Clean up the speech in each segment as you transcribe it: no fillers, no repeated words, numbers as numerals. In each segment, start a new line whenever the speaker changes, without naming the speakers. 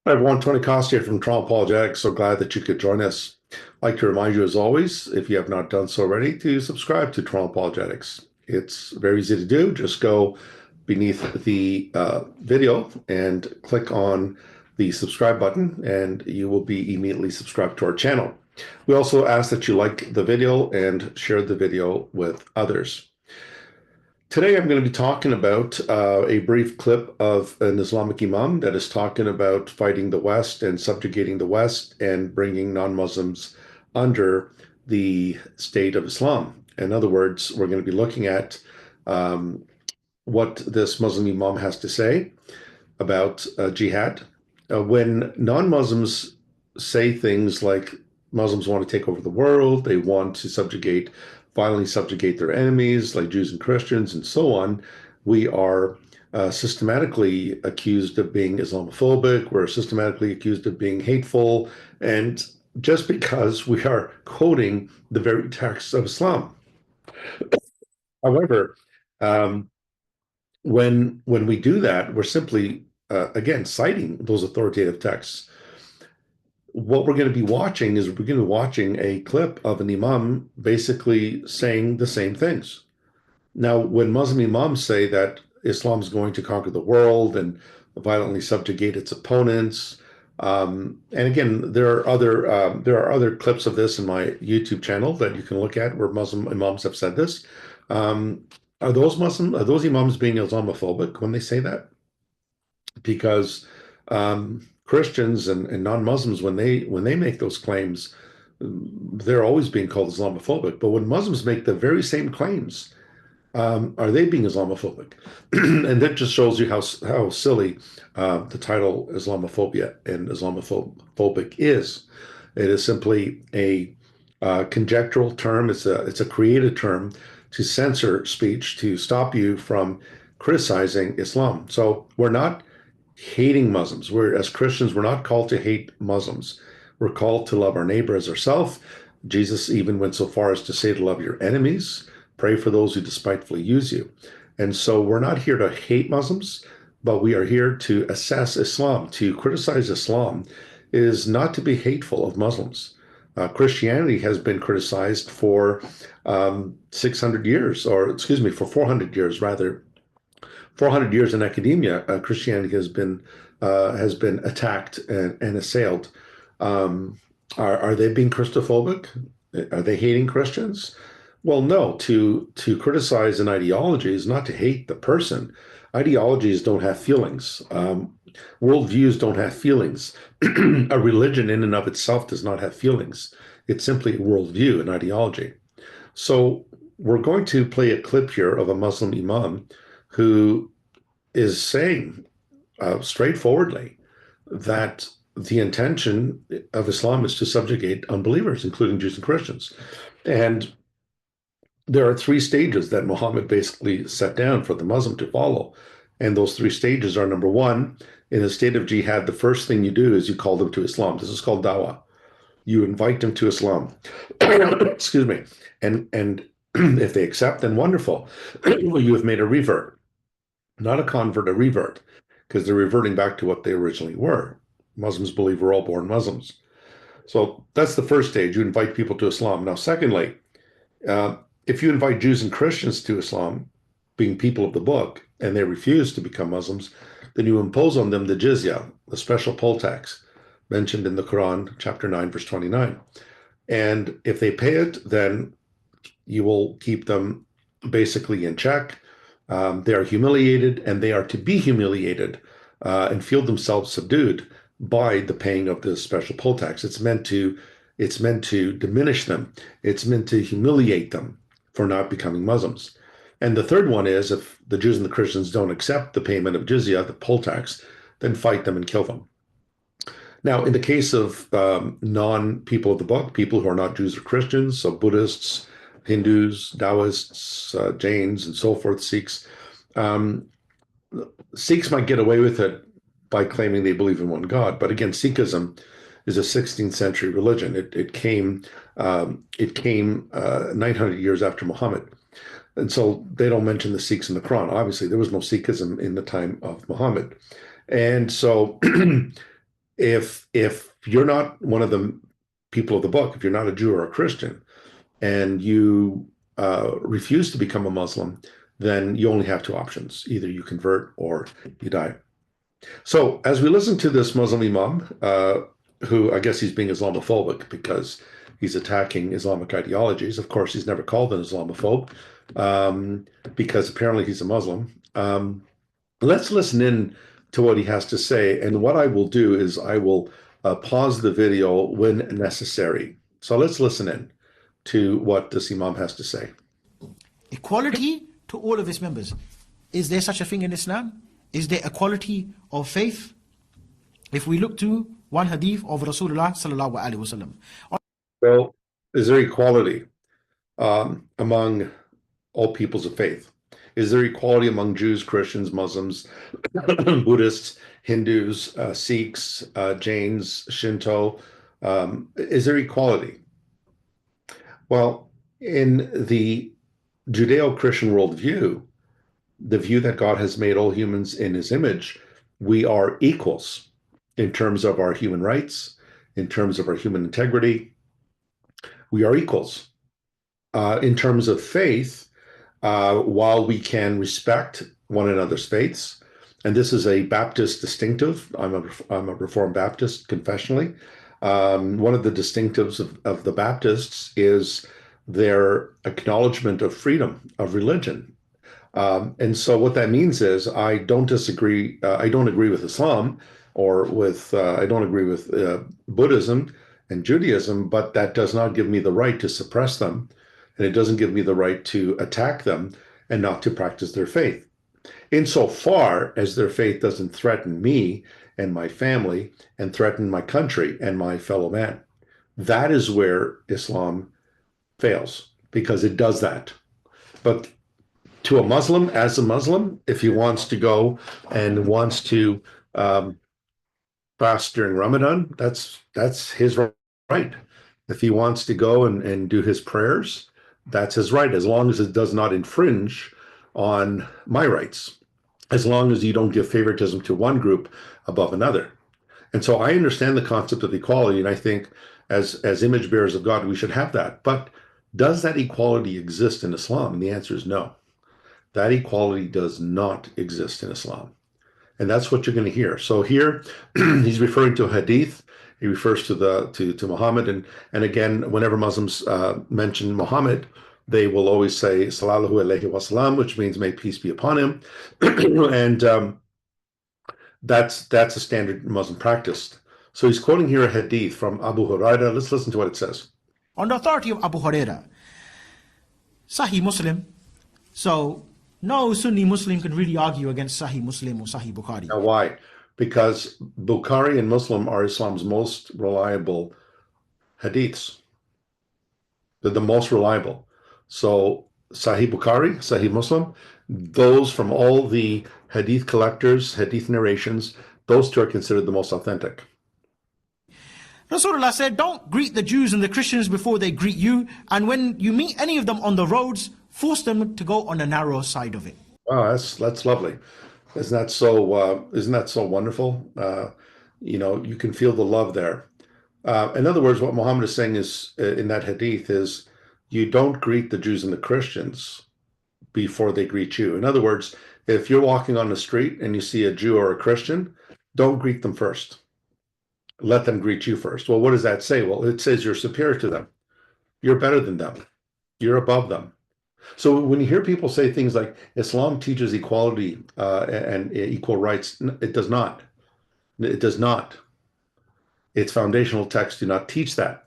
Hi everyone, Tony Costa here from Toronto Apologetics. So glad that you could join us. I'd like to remind you, as always, if you have not done so already, to subscribe to Toronto Apologetics. It's very easy to do. Just go beneath the video and click on the subscribe button, and you will be immediately subscribed to our channel. We also ask that you like the video and share the video with others. Today, I'm going to be talking about a brief clip of an Islamic Imam that is talking about fighting the West and subjugating the West and bringing non-Muslims under the state of Islam. In other words, we're going to be looking at um, what this Muslim Imam has to say about jihad. When non-Muslims say things like Muslims want to take over the world, they want to violently subjugate their enemies, like Jews and Christians, and so on, we are systematically accused of being Islamophobic. We're systematically accused of being hateful, and just because we are quoting the very texts of Islam. However, um, when we do that, we're simply again citing those authoritative texts. What we're going to be watching is we're going to be watching a clip of an imam basically saying the same things. Now, when Muslim imams say that Islam is going to conquer the world and violently subjugate its opponents, and again, there are other clips of this in my YouTube channel that you can look at where Muslim imams have said this. Um, are those imams being Islamophobic when they say that? Because Christians and non-Muslims, when they make those claims, they're always being called Islamophobic. But when Muslims make the very same claims, are they being Islamophobic? And that just shows you how silly the title Islamophobia and Islamophobic is. It is simply a conjectural term. It's a created term to censor speech to stop you from criticizing Islam. So we're not hating Muslims. We're as Christians, we're not called to hate Muslims. We're called to love our neighbor as ourselves. Jesus even went so far as to say to love your enemies, pray for those who despitefully use you. And so we're not here to hate Muslims, but we are here to assess Islam. To criticize Islam is not to be hateful of Muslims. Christianity has been criticized for 600 years, or excuse me, for 400 years rather. 400 years in academia, Christianity has been attacked and assailed. Are they being Christophobic? Are they hating Christians? Well, no. To criticize an ideology is not to hate the person. Ideologies don't have feelings. Worldviews don't have feelings. A religion in and of itself does not have feelings. It's simply a worldview, an ideology. So we're going to play a clip here of a Muslim imam who is saying straightforwardly that the intention of Islam is to subjugate unbelievers, including Jews and Christians. And there are three stages that Muhammad basically set down for the Muslim to follow. And those three stages are number one, in a state of jihad, the first thing you do is you call them to Islam. This is called dawah. You invite them to Islam. Excuse me. And if they accept, then wonderful. You have made a revert, not a convert, a revert, because they're reverting back to what they originally were. Muslims believe we're all born Muslims. So that's the first stage. You invite people to Islam. Now, secondly, uh, if you invite Jews and Christians to Islam, being people of the book, and they refuse to become Muslims, then you impose on them the jizya, the special poll tax mentioned in the Quran, chapter 9, verse 29. And if they pay it, then you will keep them basically in check. They are humiliated, and they are to be humiliated and feel themselves subdued by the paying of this special poll tax. It's meant to diminish them. It's meant to humiliate them for not becoming Muslims. And the third one is if the Jews and the Christians don't accept the payment of jizya, the poll tax, then fight them and kill them. Now, in the case of non-people of the book, people who are not Jews or Christians, so Buddhists, Hindus, Taoists, Jains, and so forth, Sikhs, um, Sikhs might get away with it by claiming they believe in one God. But again, Sikhism is a 16th century religion. It came 900 years after Muhammad. And so they don't mention the Sikhs in the Quran. Obviously, there was no Sikhism in the time of Muhammad. And so If you're not one of the people of the book, if you're not a Jew or a Christian, and you refuse to become a Muslim, then you only have two options: either you convert or you die. So, as we listen to this Muslim Imam, who I guess he's being Islamophobic because he's attacking Islamic ideologies. Of course, he's never called an Islamophobe um, because apparently he's a Muslim. Let's listen in to what he has to say. And what I will do is I will pause the video when necessary. So let's listen in to what this Imam has to say.
Equality to all of its members. Is there such a thing in Islam? Is there equality of faith? If we look to one hadith of Rasulullah sallallahu alaihi wasallam.
Well, is there equality among all peoples of faith? Is there equality among Jews, Christians, Muslims, Buddhists, Hindus, Sikhs, Jains, Shinto? Is there equality? Well, in the Judeo-Christian worldview, the view that God has made all humans in his image, we are equals in terms of our human rights, in terms of our human integrity. We are equals. In terms of faith, while we can respect one another's faiths, and this is a Baptist distinctive, I'm a Reformed Baptist confessionally. One of the distinctives of the Baptists is their acknowledgement of freedom of religion. And so what that means is I don't disagree, I don't agree with Islam or with, I don't agree with Buddhism and Judaism, but that does not give me the right to suppress them. And it doesn't give me the right to attack them and not to practice their faith. Insofar as their faith doesn't threaten me and my family and threaten my country and my fellow man. That is where Islam fails, because it does that. But to a Muslim, as a Muslim, if he wants to go and wants to fast during Ramadan, that's his right. If he wants to go and do his prayers, that's his right, as long as it does not infringe on my rights, as long as you don't give favoritism to one group above another. And so I understand the concept of equality, and I think as image bearers of God, we should have that. But does that equality exist in Islam? And the answer is no. That equality does not exist in Islam. And that's what you're going to hear. So here he's referring to a hadith. He refers to Muhammad, and again, whenever Muslims mention Muhammad, they will always say Sallallahu Alaihi Wasallam, which means may peace be upon him, and that's a standard Muslim practice. So he's quoting here a hadith from Abu Hurairah. Let's listen to what it says.
On the authority of Abu Hurairah, Sahih Muslim. So no Sunni Muslim can really argue against Sahih Muslim or Sahih Bukhari.
Now, why? Because Bukhari and Muslim are Islam's most reliable hadiths. They're the most reliable. So Sahih Bukhari, Sahih Muslim, those from all the hadith collectors, hadith narrations, those two are considered the most authentic.
Rasulullah said, don't greet the Jews and the Christians before they greet you, and when you meet any of them on the roads, force them to go on the narrow side of it.
Wow, that's lovely. Isn't that so wonderful? You can feel the love there. In other words, what Muhammad is saying is in that hadith is you don't greet the Jews and the Christians before they greet you. In other words, if you're walking on the street and you see a Jew or a Christian, don't greet them first. Let them greet you first. Well, what does that say? Well, it says you're superior to them. You're better than them. You're above them. So when you hear people say things like Islam teaches equality and equal rights, it does not. It does not. Its foundational texts do not teach that.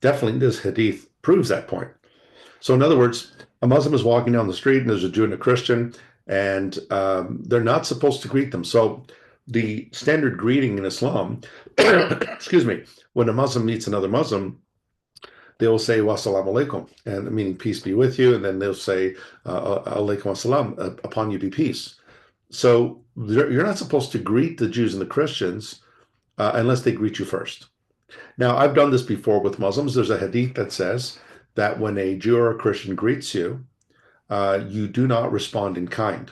Definitely this hadith proves that point. So in other words, a Muslim is walking down the street and there's a Jew and a Christian, and they're not supposed to greet them. So the standard greeting in Islam, excuse me, when a Muslim meets another Muslim, they will say wassalamu alaikum, and meaning peace be with you, and then they'll say alaikum assalam, upon you be peace. So you're not supposed to greet the Jews and the Christians unless they greet you first. Now, I've done this before with Muslims. There's a hadith that says that when a Jew or a Christian greets you, you do not respond in kind.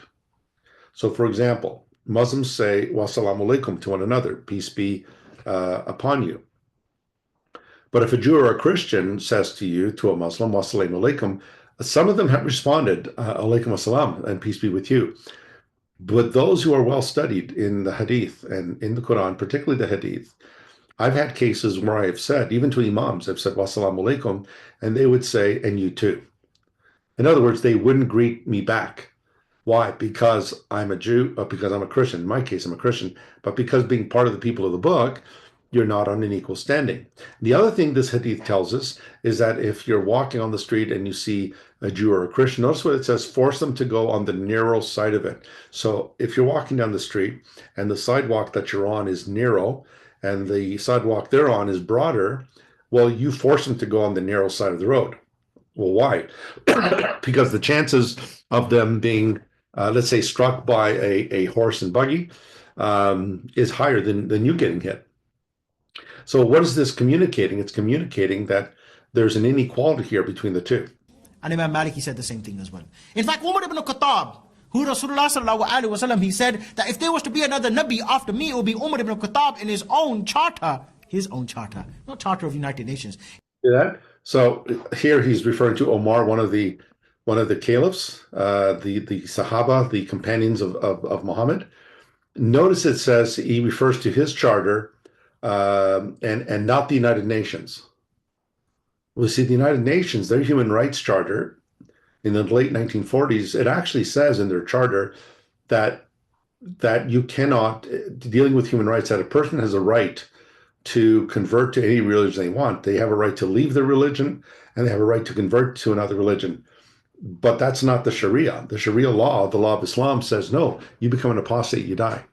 So, for example, Muslims say wassalamu alaikum to one another, peace be upon you. But if a Jew or a Christian says to you, to a Muslim, wassalamu alaikum, some of them have responded, alaikum assalam, and peace be with you. But those who are well studied in the Hadith and in the Quran, particularly the Hadith, I've had cases where I have said, even to Imams, I've said wassalamu alaikum, and they would say, and you too. In other words, they wouldn't greet me back. Why? Because I'm a Jew, or because I'm a Christian. In my case, I'm a Christian, but because being part of the people of the book, you're not on an equal standing. The other thing this hadith tells us is that if you're walking on the street and you see a Jew or a Christian, notice what it says, force them to go on the narrow side of it. So if you're walking down the street and the sidewalk that you're on is narrow and the sidewalk they're on is broader, well, you force them to go on the narrow side of the road. Well, why? Because the chances of them being, let's say, struck by a horse and buggy is higher than you getting hit. So what is this communicating? It's communicating that there's an inequality here between the two.
And Imam Malik, he said the same thing as well. In fact, Umar ibn Khattab, who Rasulullah sallallahu alaihi wasallam, he said that if there was to be another Nabi after me, it would be Umar ibn Khattab in his own charter, not charter of United Nations.
See that? So here he's referring to Omar, one of the caliphs, the Sahaba, the companions of Muhammad. Notice it says he refers to his charter and not the United Nations. Well, see, the United Nations, their human rights charter in the late 1940s, it actually says in their charter that you cannot, dealing with human rights, that a person has a right to convert to any religion they want. They have a right to leave their religion and they have a right to convert to another religion. But that's not the Sharia. The Sharia law, the law of Islam, says no, you become an apostate, you die.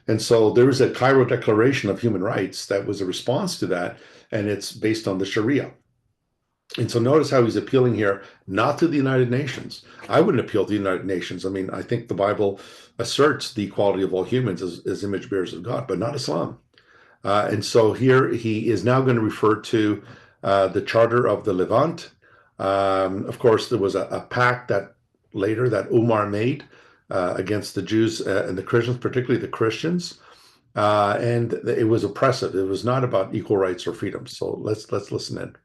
And so there was a Cairo Declaration of Human Rights that was a response to that, and it's based on the Sharia. And so notice how he's appealing here, not to the United Nations. I wouldn't appeal to the United Nations. I mean, I think the Bible asserts the equality of all humans as image bearers of God, but not Islam. And so here he is now going to refer to the Charter of the Levant. Of course, there was a pact that later that Umar made against the Jews and the Christians, particularly the Christians. And it was oppressive. It was not about equal rights or freedoms. So let's listen in.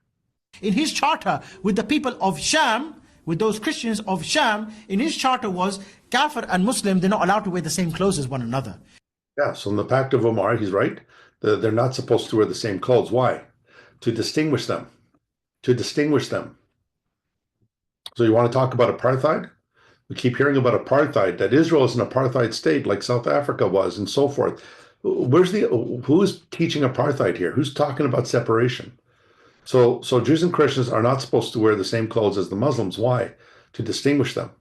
In his charter with the people of Sham, with those Christians of Sham, in his charter was Kafir and Muslim, they're not allowed to wear the same clothes as one another.
Yeah, so in the Pact of Omar, he's right. They're not supposed to wear the same clothes. Why? To distinguish them. To distinguish them. So you want to talk about apartheid? We keep hearing about apartheid, that Israel is an apartheid state like South Africa was and so forth. Who's teaching apartheid here? Who's talking about separation? So Jews and Christians are not supposed to wear the same clothes as the Muslims. Why? To distinguish them.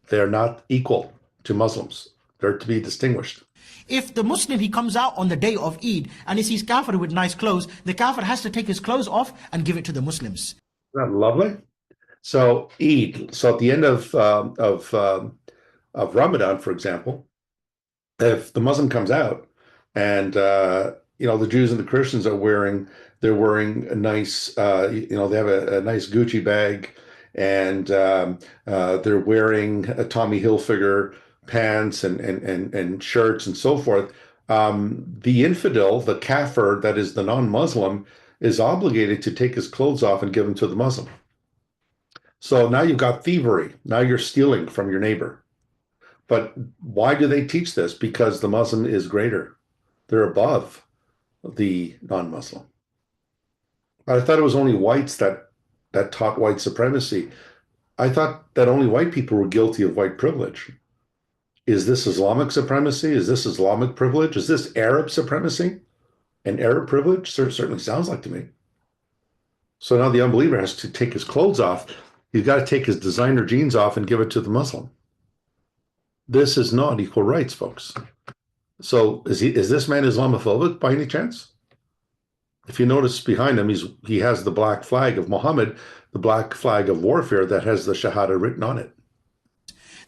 They are not equal to Muslims. They're to be distinguished.
If the Muslim, he comes out on the day of Eid and he sees Kafir with nice clothes, the Kafir has to take his clothes off and give it to the Muslims.
Isn't that lovely? So Eid, so at the end of Ramadan, for example, if the Muslim comes out and the Jews and the Christians are wearing a nice they have a nice Gucci bag and they're wearing a Tommy Hilfiger pants and shirts and so forth. The infidel, the kafir, that is the non-Muslim, is obligated to take his clothes off and give them to the Muslim. So now you've got thievery. Now you're stealing from your neighbor. But why do they teach this? Because the Muslim is greater. They're above the non-Muslim. I thought it was only whites that taught white supremacy. I thought that only white people were guilty of white privilege. Is this Islamic supremacy? Is this Islamic privilege? Is this Arab supremacy? And Arab privilege? Certainly sounds like to me. So now the unbeliever has to take his clothes off. He's got to take his designer jeans off and give it to the Muslim. This is not equal rights, folks. So is this man Islamophobic by any chance? If you notice behind him, he has the black flag of Muhammad, the black flag of warfare that has the Shahada written on it.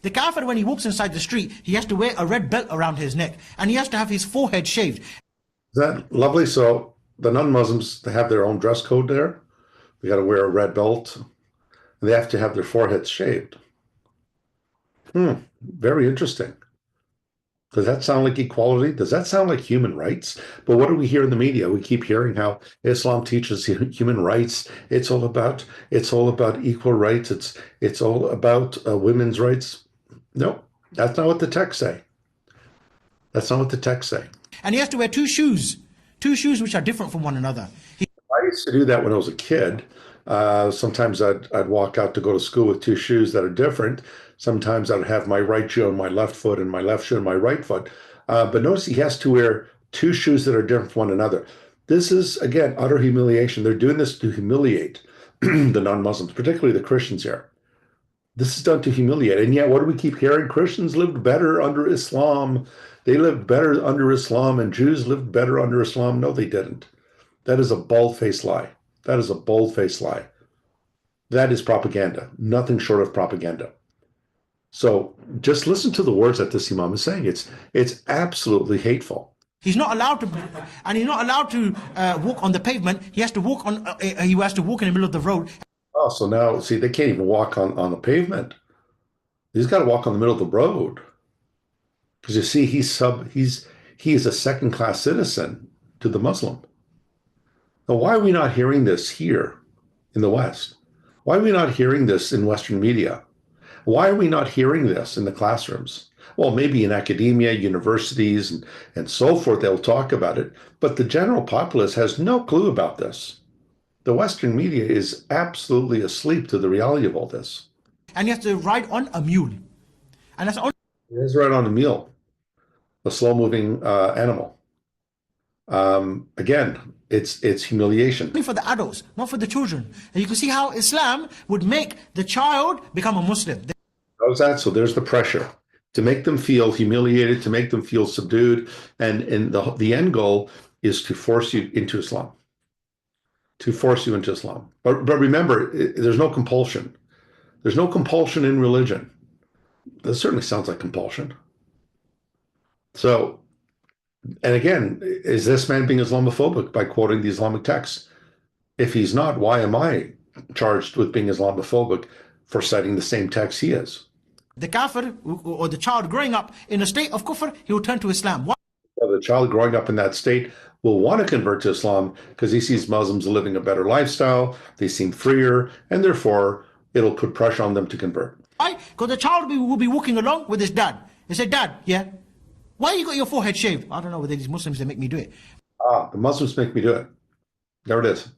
The Kafir, when he walks inside the street, he has to wear a red belt around his neck and he has to have his forehead shaved.
Is that lovely? So the non-Muslims, they have their own dress code there. They got to wear a red belt. They have to have their foreheads shaved. Very interesting. Does that sound like equality? Does that sound like human rights? But what do we hear in the media? We keep hearing how Islam teaches human rights. It's all about equal rights. It's all about women's rights. No, that's not what the text say. That's not what the text say.
And he has to wear two shoes which are different from one another.
I used to do that when I was a kid. Sometimes I'd walk out to go to school with two shoes that are different. Sometimes I'd have my right shoe on my left foot and my left shoe on my right foot. But notice he has to wear two shoes that are different from one another. This is, again, utter humiliation. They're doing this to humiliate the non-Muslims, particularly the Christians here. This is done to humiliate. And yet, what do we keep hearing? Christians lived better under Islam. They lived better under Islam, and Jews lived better under Islam. No, they didn't. That is a bald-faced lie. That is a bold-faced lie. That is propaganda, nothing short of propaganda. So just listen to the words that this Imam is saying. It's absolutely hateful.
He's not allowed to, and he's not allowed to walk on the pavement. He has to walk on. He has to walk in the middle of the road.
Oh, so now see they can't even walk on the pavement. He's got to walk on the middle of the road because you see he is a second-class citizen to the Muslim. Now, why are we not hearing this here in the West? Why are we not hearing this in Western media? Why are we not hearing this in the classrooms? Well, maybe in academia, universities, and so forth, they'll talk about it, but the general populace has no clue about this. The Western media is absolutely asleep to the reality of all this.
And he has to ride on a mule. And that's only.
It is right on a mule, a slow-moving animal. Again, it's humiliation.
For the adults, not for the children. And you can see how Islam would make the child become a Muslim.
How's that? So there's the pressure to make them feel humiliated, to make them feel subdued, and the end goal is to force you into Islam. To force you into Islam. But remember, there's no compulsion. There's no compulsion in religion. That certainly sounds like compulsion. So, and again, is this man being Islamophobic by quoting the Islamic texts? If he's not, why am I charged with being Islamophobic for citing the same text he is?
The kafir, or the child growing up in a state of kufr, he will turn to Islam. Why?
So the child growing up in that state will want to convert to Islam because he sees Muslims living a better lifestyle, they seem freer, and therefore it'll put pressure on them to convert.
Why? Because the child will be walking along with his dad. He said, Dad, yeah, why you got your forehead shaved? I don't know whether these Muslims, they make me do it.
The Muslims make me do it. There it is.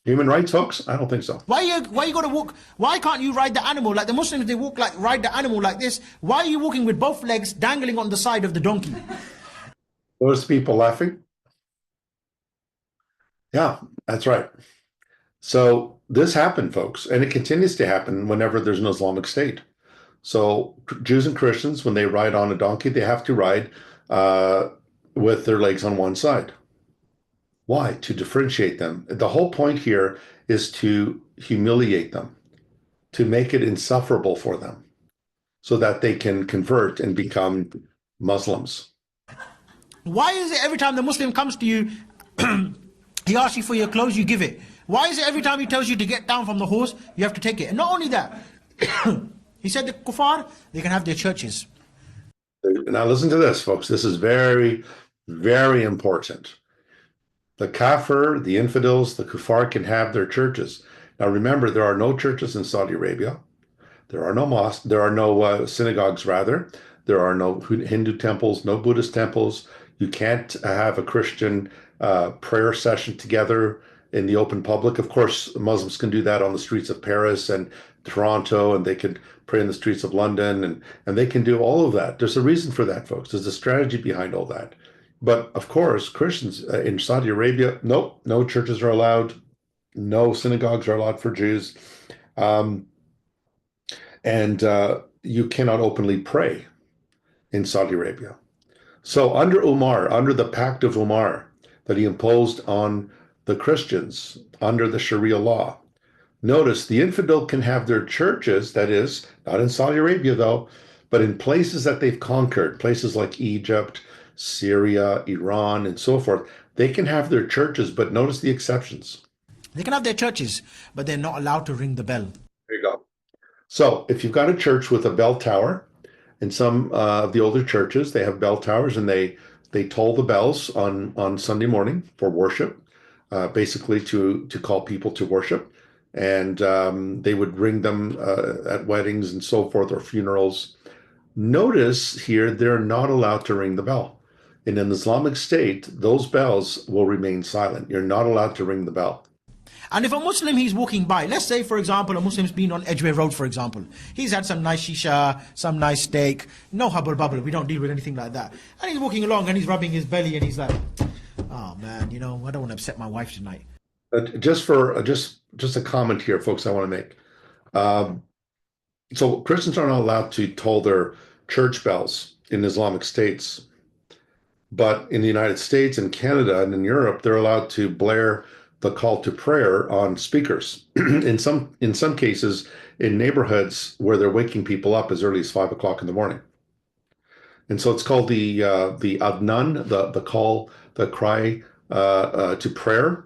Human rights, folks? I don't think so.
Why you got to walk? Why can't you ride the animal like the Muslims? They ride the animal like this. Why are you walking with both legs dangling on the side of the donkey?
Those people laughing? Yeah, that's right. So this happened, folks, and it continues to happen whenever there's an Islamic state. So Jews and Christians, when they ride on a donkey, they have to ride with their legs on one side. Why? To differentiate them. The whole point here is to humiliate them, to make it insufferable for them so that they can convert and become Muslims.
Why is it every time the Muslim comes to you, he asks you for your clothes, you give it? Why is it every time he tells you to get down from the horse, you have to take it? And not only that, he said the kuffar, they can have their churches.
Now listen to this, folks. This is very, very important. The kafir, the infidels, the kuffar can have their churches. Now remember, there are no churches in Saudi Arabia. There are no mosques. There are no synagogues, rather. There are no Hindu temples, no Buddhist temples. You can't have a Christian prayer session together in the open public. Of course, Muslims can do that on the streets of Paris and Toronto, and they can pray in the streets of London, and they can do all of that. There's a reason for that, folks. There's a strategy behind all that. But of course, Christians in Saudi Arabia, nope, no churches are allowed. No synagogues are allowed for Jews. And you cannot openly pray in Saudi Arabia. So under Umar, under the Pact of Umar that he imposed on the Christians under the Sharia law, notice the infidel can have their churches, that is, not in Saudi Arabia though, but in places that they've conquered, places like Egypt, Syria, Iran, and so forth. They can have their churches, but notice the exceptions.
They can have their churches, but they're not allowed to ring the bell.
There you go. So if you've got a church with a bell tower In some of the older churches, they have bell towers, and they toll the bells on Sunday morning for worship, basically to call people to worship. And they would ring them at weddings and so forth, or funerals. Notice here, they're not allowed to ring the bell. In an Islamic state, those bells will remain silent. You're not allowed to ring the bell.
And if a Muslim he's walking by, let's say for example a Muslim's been on Edgware Road, for example, he's had some nice shisha, some nice steak, no hubble bubble, we don't deal with anything like that. And he's walking along and he's rubbing his belly and he's like, oh man, I don't want to upset my wife tonight.
Just a comment here, folks, I want to make. Um, so Christians are not allowed to toll their church bells in Islamic states, but in the United States and Canada and in Europe, they're allowed to blare the call to prayer on speakers. In some cases, in neighborhoods where they're waking people up as early as 5 o'clock in the morning. And so it's called the adnan, the call, the cry to prayer,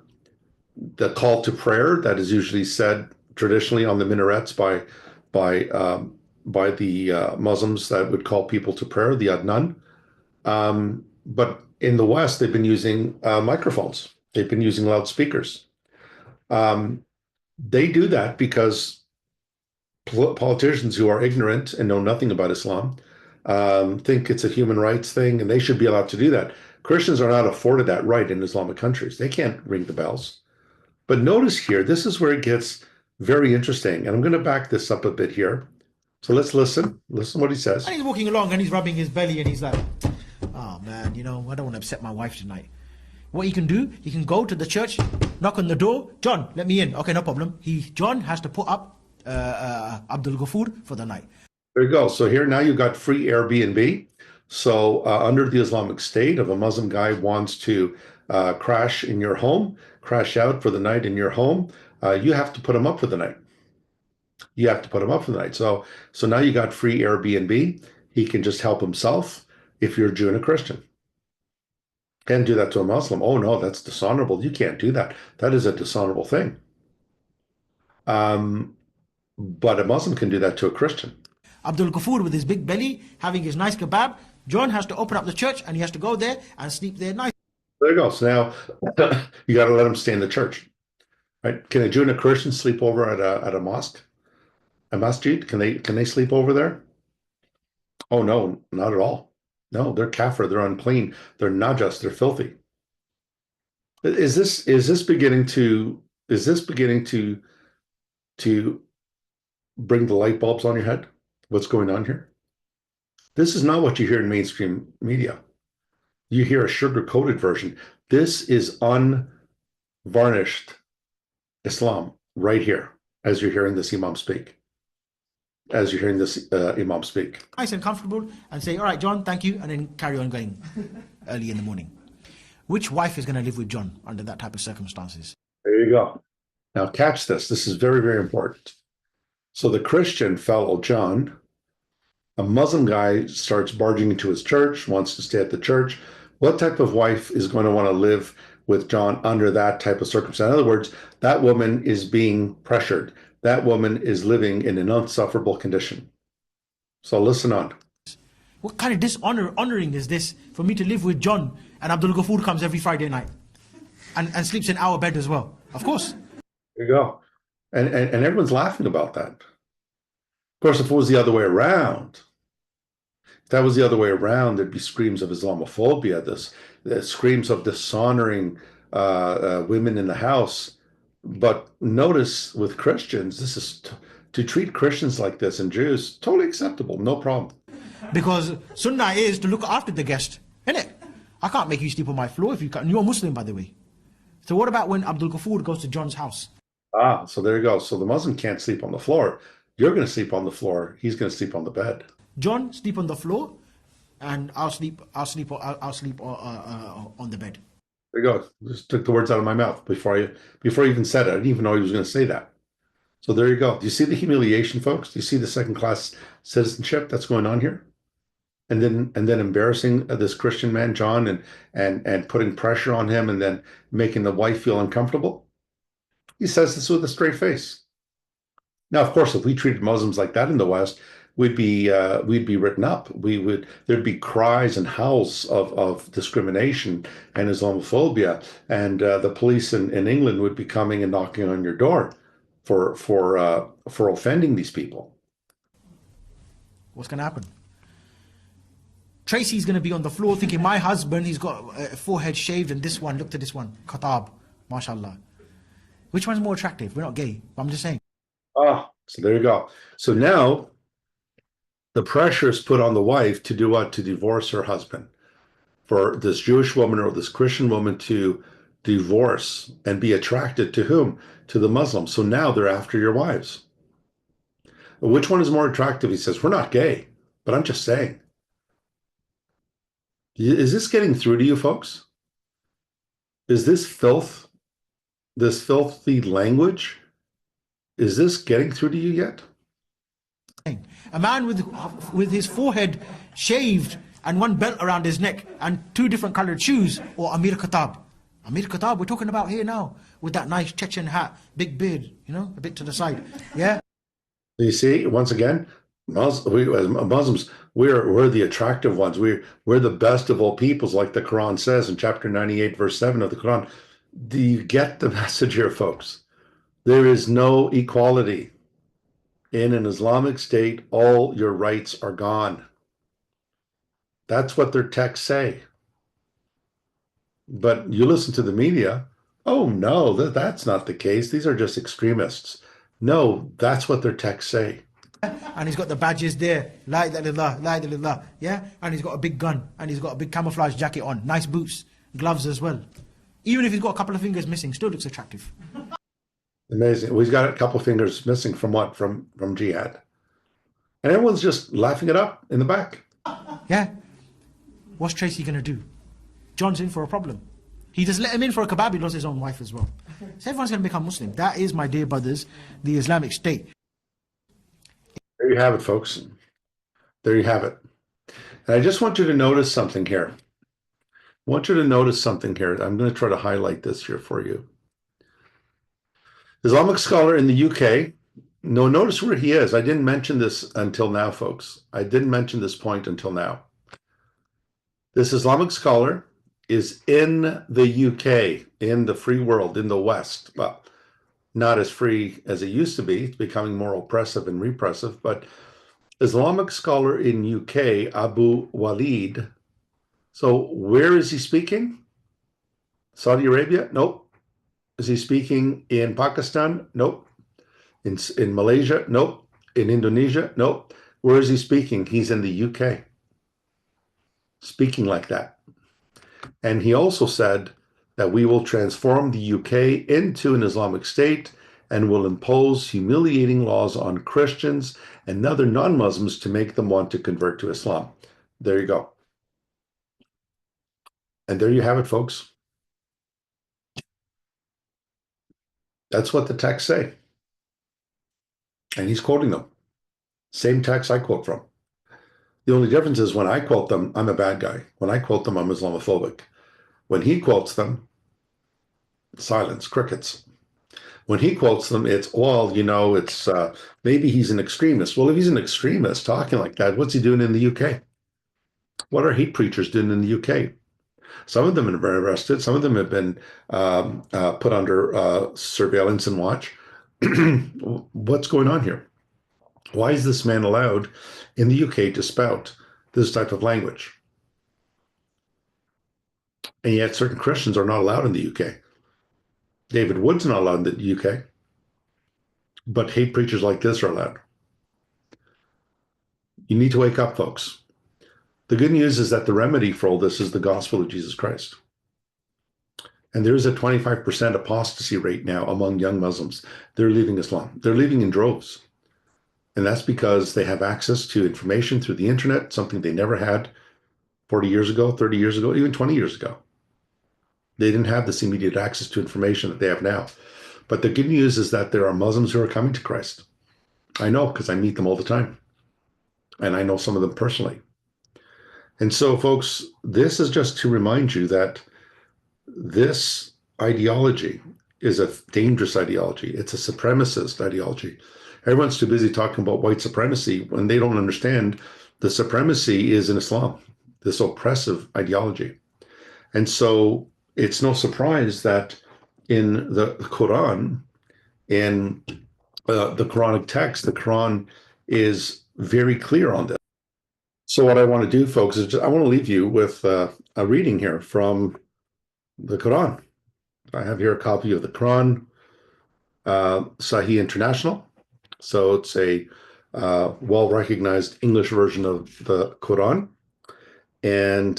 the call to prayer that is usually said traditionally on the minarets by by the Muslims that would call people to prayer, the adnan. But in the West, they've been using microphones. They've been using loudspeakers. Um, they do that because politicians who are ignorant and know nothing about Islam think it's a human rights thing, and they should be allowed to do that. Christians are not afforded that right in Islamic countries. They can't ring the bells. But notice here, this is where it gets very interesting. And I'm going to back this up a bit here. So let's listen. Listen what he says.
And he's walking along and he's rubbing his belly and he's like, oh man, I don't want to upset my wife tonight. What he can do, he can go to the church, knock on the door. John, let me in. Okay, no problem. John has to put up Abdul Ghafoor for the night.
There you go. So here now you've got free Airbnb. So under the Islamic State, if a Muslim guy wants to crash in your home, crash out for the night in your home, you have to put him up for the night. You have to put him up for the night. So now you got free Airbnb. He can just help himself if you're a Jew and a Christian. Can't do that to a Muslim. Oh no, that's dishonorable. You can't do that. That is a dishonorable thing. But a Muslim can do that to a Christian.
Abdul Ghafoor with his big belly, having his nice kebab. John has to open up the church and he has to go there and sleep there nice.
There you go. So now you got to let him stay in the church, right? Can a Jew and a Christian sleep over at a mosque, a masjid? Can they sleep over there? Oh no, not at all. No, they're kafir, they're unclean, they're najas, they're filthy. Is this beginning to bring the light bulbs on your head? What's going on here? This is not what you hear in mainstream media. You hear a sugar-coated version. This is unvarnished Islam right here, as you're hearing this Imam speak.
Nice and comfortable and say, all right, John, thank you, and then carry on going early in the morning. Which wife is going to live with John under that type of circumstances?
There you go. Now catch this. This is very, very important. So the Christian fellow, John, a Muslim guy starts barging into his church, wants to stay at the church. What type of wife is going to want to live with John under that type of circumstance? In other words, that woman is being pressured. That woman is living in an unsufferable condition. So listen on.
What kind of dishonoring is this for me to live with John and Abdul Ghafoor comes every Friday night and sleeps in our bed as well? Of course.
There you go. And everyone's laughing about that. Of course, if it was the other way around, there'd be screams of Islamophobia, screams of dishonoring women in the house. But notice with Christians, this is to treat Christians like this and Jews, totally acceptable, no problem.
Because Sunnah is to look after the guest, isn't it? I can't make you sleep on my floor if you can't. You're a Muslim, by the way. So what about when Abdul Ghafoor goes to John's house?
So there you go. So the Muslim can't sleep on the floor. You're going to sleep on the floor. He's going to sleep on the bed.
John, sleep on the floor, and I'll sleep on the bed.
There you go. Just took the words out of my mouth before I even said it. I didn't even know he was going to say that. So there you go. Do you see the humiliation, folks? Do you see the second-class citizenship that's going on here? And then embarrassing this Christian man, John, and putting pressure on him, and then making the wife feel uncomfortable. He says this with a straight face. Now, of course, if we treated Muslims like that in the West, we'd be written up. There'd be cries and howls of discrimination and Islamophobia, and the police in England would be coming and knocking on your door for offending these people.
What's going to happen? Tracy's going to be on the floor thinking, my husband, he's got a forehead shaved, and this one, look at this one, khatab, mashallah. Which one's more attractive? We're not gay, but I'm just saying.
Ah, so there you go. So now the pressure is put on the wife to do what? To divorce her husband. For this Jewish woman or this Christian woman to divorce and be attracted to whom? To the Muslims. So now they're after your wives. Which one is more attractive? He says, we're not gay, but I'm just saying. Is this getting through to you folks? Is this filth, this filthy language, is this getting through to you yet?
A man with his forehead shaved and one belt around his neck and two different colored shoes, or Amir Khattab. Amir Khattab, we're talking about here now, with that nice Chechen hat, big beard, you know, a bit to the side. Yeah?
You see, once again, as Muslims, we're the attractive ones. We're the best of all peoples, like the Quran says in chapter 98, verse 7 of the Quran. Do you get the message here, folks? There is no equality. In an Islamic state, all your rights are gone. That's what their texts say. But you listen to the media, oh no, that's not the case. These are just extremists. No, that's what their texts say.
And he's got the badges there, la ilaha illallah, la ilaha illallah, yeah? And he's got a big gun, and he's got a big camouflage jacket on, nice boots, gloves as well. Even if he's got a couple of fingers missing, still looks attractive.
Amazing. Well, he's got a couple of fingers missing from what? From Jihad. And everyone's just laughing it up in the back.
Yeah? What's Tracy going to do? John's in for a problem. He just let him in for a kebab, he lost his own wife as well. So everyone's going to become Muslim. That is, my dear brothers, the Islamic State.
There you have it, folks. There you have it. And I just want you to notice something here. I want you to notice something here. I'm going to try to highlight this here for you. Islamic scholar in the UK. No, notice where he is. I didn't mention this until now, folks. I didn't mention this point until now. This Islamic scholar is in the UK, in the free world, in the West. Well, not as free as it used to be. It's becoming more oppressive and repressive. But Islamic scholar in UK, Abu Waleed. So where is he speaking? Saudi Arabia? Nope. Is he speaking in Pakistan? Nope. In Malaysia? Nope. In Indonesia? Nope. Where is he speaking? He's in the UK. Speaking like that. And he also said that we will transform the UK into an Islamic state and will impose humiliating laws on Christians and other non-Muslims to make them want to convert to Islam. There you go. And there you have it, folks. That's what the texts say. And he's quoting them. Same text I quote from. The only difference is when I quote them, I'm a bad guy. When I quote them, I'm Islamophobic. When he quotes them, silence, crickets. When he quotes them, it's, well, you know, it's maybe he's an extremist. Well, if he's an extremist talking like that, what's he doing in the UK? What are hate preachers doing in the UK? Some of them have been arrested. Some of them have been put under surveillance and watch. What's going on here? Why is this man allowed in the UK to spout this type of language? And yet certain Christians are not allowed in the UK. David Wood's not allowed in the UK. But hate preachers like this are allowed. You need to wake up, folks. The good news is that the remedy for all this is the gospel of Jesus Christ. And there is a 25% apostasy rate now among young Muslims. They're leaving Islam. They're leaving in droves. And that's because they have access to information through the internet, something they never had 40 years ago, 30 years ago, even 20 years ago. They didn't have this immediate access to information that they have now. But the good news is that there are Muslims who are coming to Christ. I know because I meet them all the time. And I know some of them personally. And so, folks, this is just to remind you that this ideology is a dangerous ideology. It's a supremacist ideology. Everyone's too busy talking about white supremacy when they don't understand the supremacy is in Islam, this oppressive ideology. And so it's no surprise that in the Quran, in the Quranic text, the Quran is very clear on this. So what I want to do, folks, is I want to leave you with a reading here from the Quran. I have here a copy of the Quran, Sahih International. So it's a well-recognized English version of the Quran. And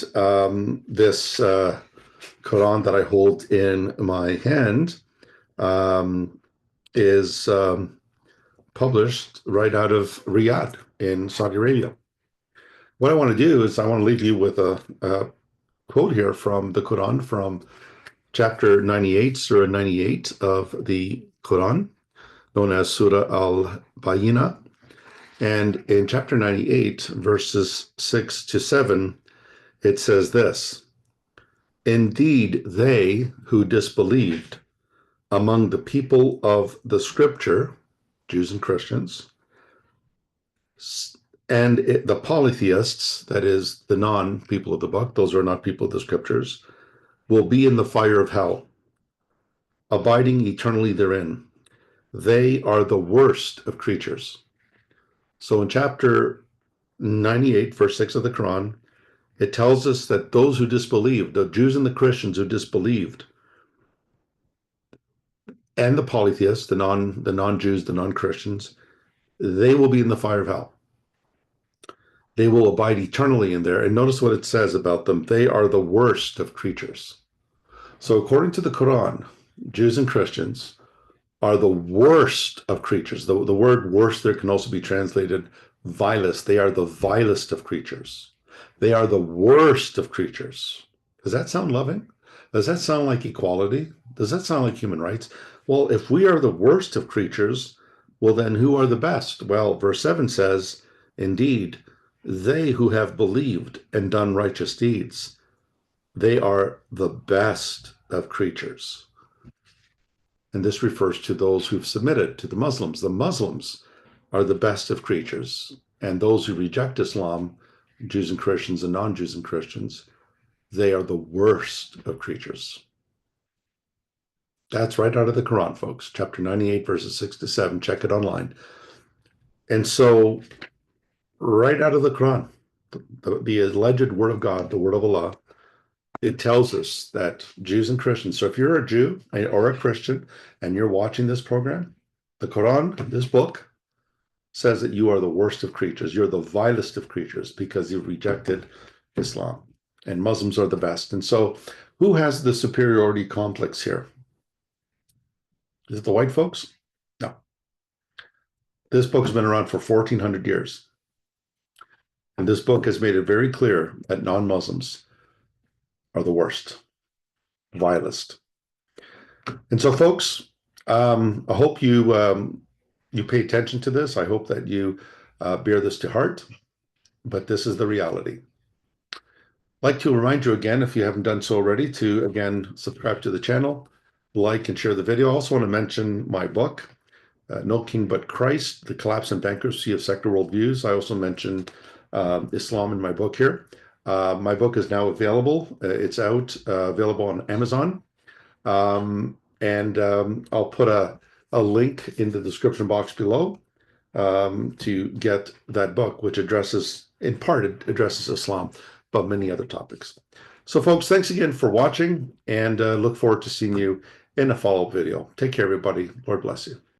this Quran that I hold in my hand is published right out of Riyadh in Saudi Arabia. What I want to do is I want to leave you with a quote here from the Quran, from chapter 98, Surah 98 of the Quran, known as Surah Al-Bayinah. And in chapter 98, verses 6 to 7, it says this: Indeed, they who disbelieved among the people of the scripture, Jews and Christians, and the polytheists, that is, the non-people of the book, those are not people of the scriptures, will be in the fire of hell, abiding eternally therein. They are the worst of creatures. So in chapter 98, verse 6 of the Quran, it tells us that those who disbelieved, the Jews and the Christians who disbelieved, and the polytheists, the non-Jews, the non-Christians, they will be in the fire of hell. They will abide eternally in there. And notice what it says about them. They are the worst of creatures. So according to the Quran, Jews and Christians are the worst of creatures. The word worst there can also be translated vilest. They are the vilest of creatures. They are the worst of creatures. Does that sound loving? Does that sound like equality? Does that sound like human rights? Well, if we are the worst of creatures, well, then who are the best? Well, verse 7 says, Indeed, they who have believed and done righteous deeds, they are the best of creatures. And this refers to those who've submitted to the Muslims. The Muslims are the best of creatures. And those who reject Islam, Jews and Christians and non-Jews and Christians, they are the worst of creatures. That's right out of the Quran, folks. Chapter 98, verses 6 to 7. Check it online. And so, right out of the Quran, the alleged word of God, the word of Allah, it tells us that Jews and Christians, so if you're a Jew or a Christian and you're watching this program, the Quran, this book, says that you are the worst of creatures. You're the vilest of creatures because you've rejected Islam. And Muslims are the best. And so who has the superiority complex here? Is it the white folks? No. This book has been around for 1,400 years. And this book has made it very clear that non-Muslims are the worst, vilest. And so, folks, I hope you pay attention to this. I hope that you bear this to heart. But this is the reality. I'd like to remind you again, if you haven't done so already, to again subscribe to the channel, like and share the video. I also want to mention my book, No King But Christ, The Collapse and Bankruptcy of Secular Worldviews. I also mentioned Islam in my book here. My book is now available. It's out, available on Amazon. I'll put a link in the description box below to get that book, which addresses, in part, it addresses Islam, but many other topics. So, folks, thanks again for watching, and look forward to seeing you in a follow-up video. Take care, everybody. Lord bless you.